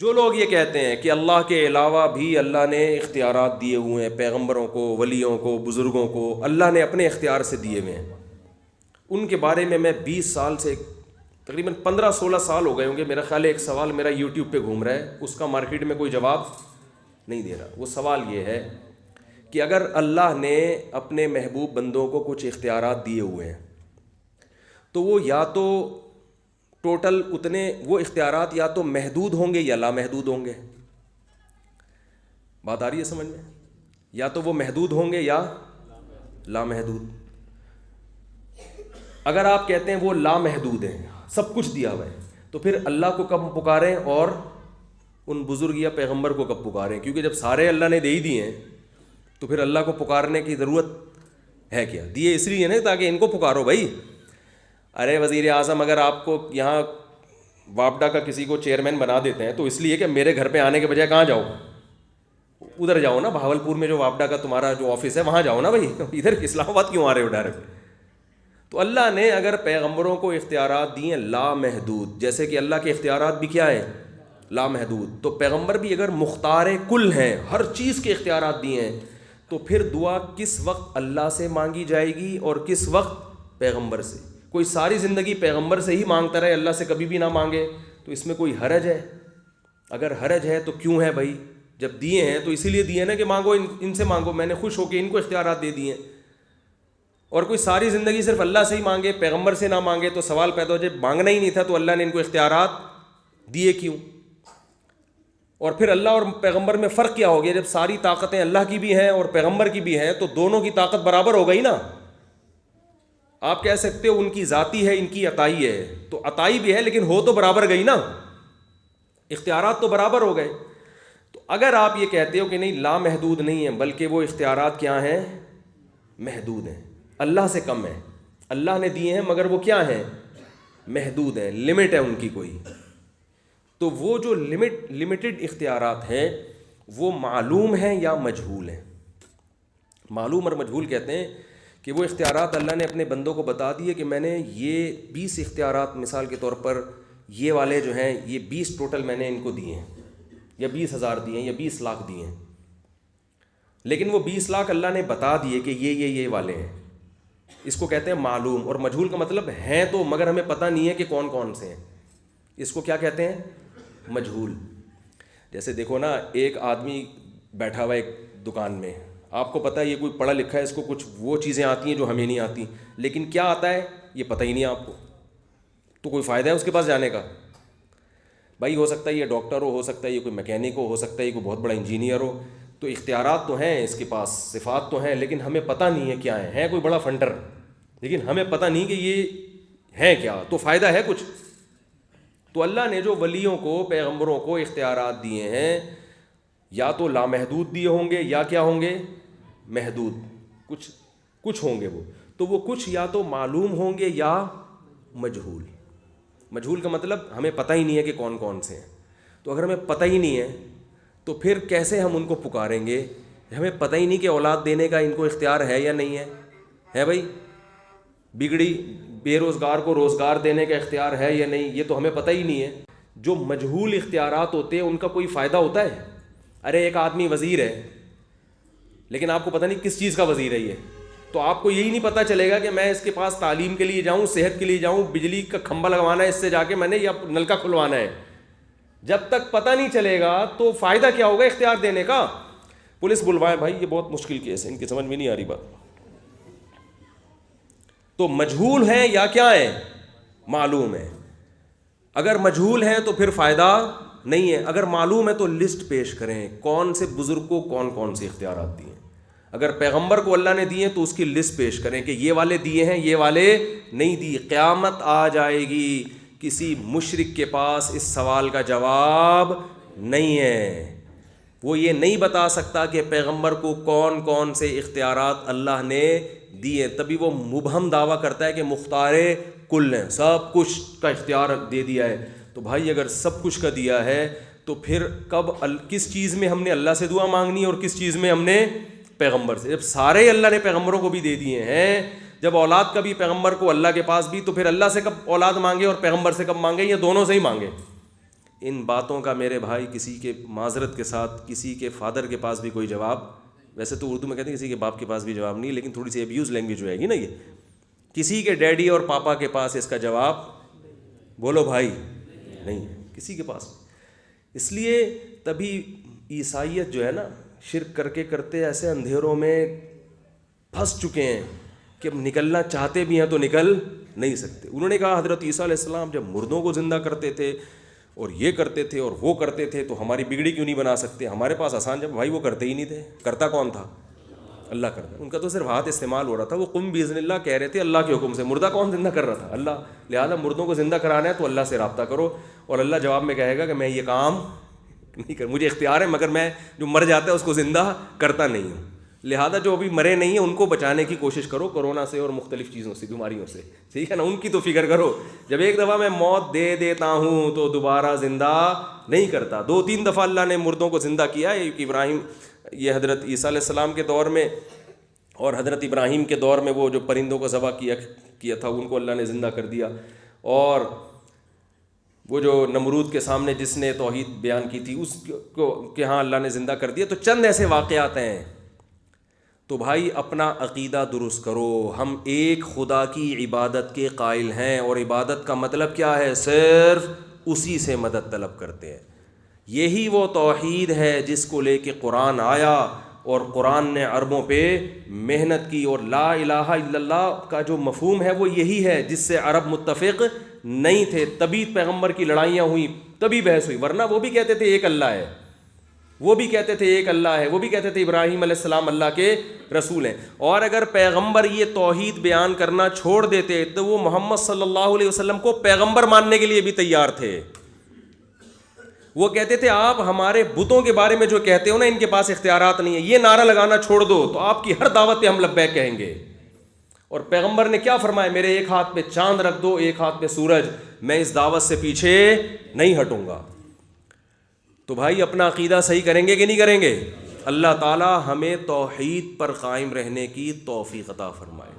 جو لوگ یہ کہتے ہیں کہ اللہ کے علاوہ بھی اللہ نے اختیارات دیے ہوئے ہیں، پیغمبروں کو، ولیوں کو، بزرگوں کو اللہ نے اپنے اختیار سے دیے ہوئے ہیں، ان کے بارے میں 20 سال سے، تقریباً 15-16 سال ہو گئے ہوں گے، میرا خیال ہے ایک سوال میرا یوٹیوب پہ گھوم رہا ہے، اس کا مارکیٹ میں کوئی جواب نہیں دے رہا۔ وہ سوال یہ ہے کہ اگر اللہ نے اپنے محبوب بندوں کو کچھ اختیارات دیے ہوئے ہیں تو وہ یا تو ٹوٹل اتنے وہ اختیارات یا تو محدود ہوں گے یا لامحدود ہوں گے۔ بات آ رہی ہے سمجھ میں؟ یا تو وہ محدود ہوں گے یا لامحدود۔ اگر آپ کہتے ہیں وہ لامحدود ہیں، سب کچھ دیا ہوا ہے، تو پھر اللہ کو کب پکاریں اور ان بزرگ یا پیغمبر کو کب پکاریں؟ کیونکہ جب سارے اللہ نے دے ہی دیے ہیں تو پھر اللہ کو پکارنے کی ضرورت ہے کیا؟ دیے اس لیے نا تاکہ ان کو پکارو بھائی۔ ارے وزیر اعظم اگر آپ کو یہاں واپڈا کا کسی کو چیئرمین بنا دیتے ہیں تو اس لیے کہ میرے گھر پہ آنے کے بجائے کہاں جاؤ، ادھر جاؤ نا، بھاولپور میں جو واپڈا کا تمہارا جو آفس ہے وہاں جاؤ نا بھائی، ادھر اسلام آباد کیوں آ رہے ہو ڈائریکٹ؟ تو اللہ نے اگر پیغمبروں کو اختیارات دیے لامحدود، جیسے کہ اللہ کے اختیارات بھی کیا ہیں؟ لامحدود، تو پیغمبر بھی اگر مختار کل ہیں، ہر چیز کے اختیارات دیے ہیں، تو پھر دعا کس وقت اللہ سے مانگی جائے گی اور کس وقت پیغمبر سے؟ کوئی ساری زندگی پیغمبر سے ہی مانگتا رہے، اللہ سے کبھی بھی نہ مانگے، تو اس میں کوئی حرج ہے؟ اگر حرج ہے تو کیوں ہے بھائی؟ جب دیے ہیں تو اسی لیے دیے نا کہ مانگو، ان سے مانگو، میں نے خوش ہو کے ان کو اختیارات دے دیے ہیں۔ اور کوئی ساری زندگی صرف اللہ سے ہی مانگے، پیغمبر سے نہ مانگے، تو سوال پیدا ہو جائے مانگنا ہی نہیں تھا تو اللہ نے ان کو اختیارات دیے کیوں؟ اور پھر اللہ اور پیغمبر میں فرق کیا ہو گیا؟ جب ساری طاقتیں اللہ کی بھی ہیں اور پیغمبر کی بھی ہیں تو دونوں کی طاقت برابر ہو گئی نا۔ آپ کہہ سکتے ہو ان کی ذاتی ہے، ان کی عطائی ہے، تو عطائی بھی ہے لیکن ہو تو برابر گئی نا، اختیارات تو برابر ہو گئے۔ تو اگر آپ یہ کہتے ہو کہ نہیں لامحدود نہیں ہیں بلکہ وہ اختیارات کیا ہیں؟ محدود ہیں، اللہ سے کم ہیں، اللہ نے دیے ہیں مگر وہ کیا ہیں؟ محدود ہیں، لمٹ ہے ان کی کوئی۔ تو وہ جو لمیٹڈ اختیارات ہیں وہ معلوم ہیں یا مجہول ہیں؟ معلوم اور مجہول کہتے ہیں کہ وہ اختیارات اللہ نے اپنے بندوں کو بتا دیے کہ میں نے یہ 20 اختیارات مثال کے طور پر یہ والے جو ہیں یہ 20 ٹوٹل میں نے ان کو دیے ہیں، یا 20,000 دیے ہیں یا 20 لاکھ دیے ہیں، لیکن وہ 20 لاکھ اللہ نے بتا دیے کہ یہ والے ہیں۔ اس کو کہتے ہیں معلوم، اور مجہول کا مطلب ہیں تو مگر ہمیں پتہ نہیں ہے کہ کون کون سے ہیں، اس کو کیا کہتے ہیں؟ مجہول۔ جیسے دیکھو نا، ایک آدمی بیٹھا ہوا ایک دکان میں، آپ کو پتہ ہے یہ کوئی پڑھا لکھا ہے، اس کو کچھ وہ چیزیں آتی ہیں جو ہمیں نہیں آتی، لیکن کیا آتا ہے یہ پتہ ہی نہیں ہے آپ کو، تو کوئی فائدہ ہے اس کے پاس جانے کا؟ بھائی ہو سکتا ہے یہ ڈاکٹر ہو سکتا ہے یہ کوئی میکینک ہو سکتا ہے یہ کوئی بہت بڑا انجینئر ہو، تو اختیارات تو ہیں اس کے پاس، صفات تو ہیں، لیکن ہمیں پتہ نہیں ہے کیا ہے کوئی بڑا فنٹر، لیکن ہمیں پتہ نہیں کہ یہ ہے کیا، تو فائدہ ہے کچھ؟ تو اللہ نے جو ولیوں کو، پیغمبروں کو اختیارات دیے ہیں یا تو لامحدود دیے ہوں گے یا کیا ہوں گے؟ محدود، کچھ ہوں گے وہ، تو وہ کچھ یا تو معلوم ہوں گے یا مجہول۔ مجہول کا مطلب ہمیں پتہ ہی نہیں ہے کہ کون کون سے ہیں۔ تو اگر ہمیں پتہ ہی نہیں ہے تو پھر کیسے ہم ان کو پکاریں گے؟ ہمیں پتہ ہی نہیں کہ اولاد دینے کا ان کو اختیار ہے یا نہیں ہے بھائی؟ بگڑی بے روزگار کو روزگار دینے کا اختیار ہے یا نہیں، یہ تو ہمیں پتہ ہی نہیں ہے۔ جو مجہول اختیارات ہوتے ہیں ان کا کوئی فائدہ ہوتا ہے؟ ارے ایک آدمی وزیر ہے لیکن آپ کو پتہ نہیں کس چیز کا وزیر ہے یہ، تو آپ کو یہی نہیں پتہ چلے گا کہ میں اس کے پاس تعلیم کے لیے جاؤں، صحت کے لیے جاؤں، بجلی کا کھمبا لگوانا ہے اس سے جا کے میں نے، یا نلکا کھلوانا ہے۔ جب تک پتہ نہیں چلے گا تو فائدہ کیا ہوگا اختیار دینے کا؟ پولیس بلوائے بھائی، یہ بہت مشکل کیس ہے، ان کی سمجھ میں نہیں آ رہی بات۔ تو مجہول ہیں یا کیا ہے؟ معلوم ہے۔ اگر مجہول ہیں تو پھر فائدہ نہیں ہے، اگر معلوم ہے تو لسٹ پیش کریں کون سے بزرگ کو کون سے اختیارات دیے ہیں۔ اگر پیغمبر کو اللہ نے دیے تو اس کی لسٹ پیش کریں کہ یہ والے دیے ہیں یہ والے نہیں دیے۔ قیامت آ جائے گی، کسی مشرک کے پاس اس سوال کا جواب نہیں ہے، وہ یہ نہیں بتا سکتا کہ پیغمبر کو کون سے اختیارات اللہ نے دیے، تبھی وہ مبہم دعویٰ کرتا ہے کہ مختار کل ہیں، سب کچھ کا اختیار دے دیا ہے۔ تو بھائی اگر سب کچھ کا دیا ہے تو پھر کس چیز میں ہم نے اللہ سے دعا مانگنی اور کس چیز میں ہم نے پیغمبر سے؟ جب سارے اللہ نے پیغمبروں کو بھی دے دیے ہیں، جب اولاد کا بھی پیغمبر کو اللہ کے پاس بھی، تو پھر اللہ سے کب اولاد مانگے اور پیغمبر سے کب مانگے، یا دونوں سے ہی مانگے؟ ان باتوں کا میرے بھائی کسی کے معذرت کے ساتھ کسی کے فادر کے پاس بھی کوئی جواب، ویسے تو اردو میں کہتے ہیں کسی کے باپ کے پاس بھی جواب نہیں، لیکن تھوڑی سی ابیوز لینگویج جو ہے گی نا، یہ کسی کے ڈیڈی اور پاپا کے پاس اس کا جواب بولو بھائی نہیں ہے، کسی کے پاس۔ اس لیے تبھی عیسائیت جو ہے نا، شرک کر کے کرتے ایسے اندھیروں میں پھنس چکے ہیں کہ اب نکلنا چاہتے بھی ہیں تو نکل نہیں سکتے۔ انہوں نے کہا حضرت عیسیٰ علیہ السلام جب مردوں کو زندہ کرتے تھے اور یہ کرتے تھے اور وہ کرتے تھے تو ہماری بگڑی کیوں نہیں بنا سکتے؟ ہمارے پاس آسان، جب بھائی وہ کرتے ہی نہیں تھے، کرتا کون تھا؟ اللہ کرتا۔ ان کا تو صرف ہاتھ استعمال ہو رہا تھا، وہ قم باذن اللہ کہہ رہے تھے اللہ کے حکم سے، مردہ کون زندہ کر رہا تھا؟ اللہ۔ لہٰذا مردوں کو زندہ کرانا ہے تو اللہ سے رابطہ کرو، اور اللہ جواب میں کہے گا کہ میں یہ کام نہیں کر، مجھے اختیار ہے مگر میں جو مر جاتا ہے اس کو زندہ کرتا نہیں ہوں۔ لہٰذا جو ابھی مرے نہیں ہیں ان کو بچانے کی کوشش کرو کورونا سے اور مختلف چیزوں سے، بیماریوں سے، ٹھیک ہے نا، ان کی تو فکر کرو۔ جب ایک دفعہ میں موت دے دیتا ہوں تو دوبارہ زندہ نہیں کرتا۔ 2-3 دفعہ اللہ نے مردوں کو زندہ کیا، ایک ابراہیم، یہ حضرت عیسیٰ علیہ السلام کے دور میں، اور حضرت ابراہیم کے دور میں وہ جو پرندوں کو ذبح کیا تھا ان کو اللہ نے زندہ کر دیا، اور وہ جو نمرود کے سامنے جس نے توحید بیان کی تھی اس کو کہ ہاں اللہ نے زندہ کر دیا۔ تو چند ایسے واقعات ہیں۔ تو بھائی اپنا عقیدہ درست کرو، ہم ایک خدا کی عبادت کے قائل ہیں، اور عبادت کا مطلب کیا ہے؟ صرف اسی سے مدد طلب کرتے ہیں۔ یہی وہ توحید ہے جس کو لے کے قرآن آیا، اور قرآن نے عربوں پہ محنت کی، اور لا الہ الا اللہ کا جو مفہوم ہے وہ یہی ہے جس سے عرب متفق نہیں تھے، تبھی پیغمبر کی لڑائیاں ہوئیں، تبھی بحث ہوئی، ورنہ وہ بھی کہتے تھے ایک اللہ ہے، وہ بھی کہتے تھے ایک اللہ ہے، وہ بھی کہتے تھے ابراہیم علیہ السلام اللہ کے رسول ہیں۔ اور اگر پیغمبر یہ توحید بیان کرنا چھوڑ دیتے تو وہ محمد صلی اللہ علیہ وسلم کو پیغمبر ماننے کے لیے بھی تیار تھے۔ وہ کہتے تھے آپ ہمارے بتوں کے بارے میں جو کہتے ہو نا ان کے پاس اختیارات نہیں ہے، یہ نعرہ لگانا چھوڑ دو تو آپ کی ہر دعوت پہ ہم لبیک کہیں گے۔ اور پیغمبر نے کیا فرمایا؟ میرے ایک ہاتھ پہ چاند رکھ دو، ایک ہاتھ پہ سورج، میں اس دعوت سے پیچھے نہیں ہٹوں گا۔ تو بھائی اپنا عقیدہ صحیح کریں گے کہ نہیں کریں گے؟ اللہ تعالی ہمیں توحید پر قائم رہنے کی توفیق عطا فرمائے۔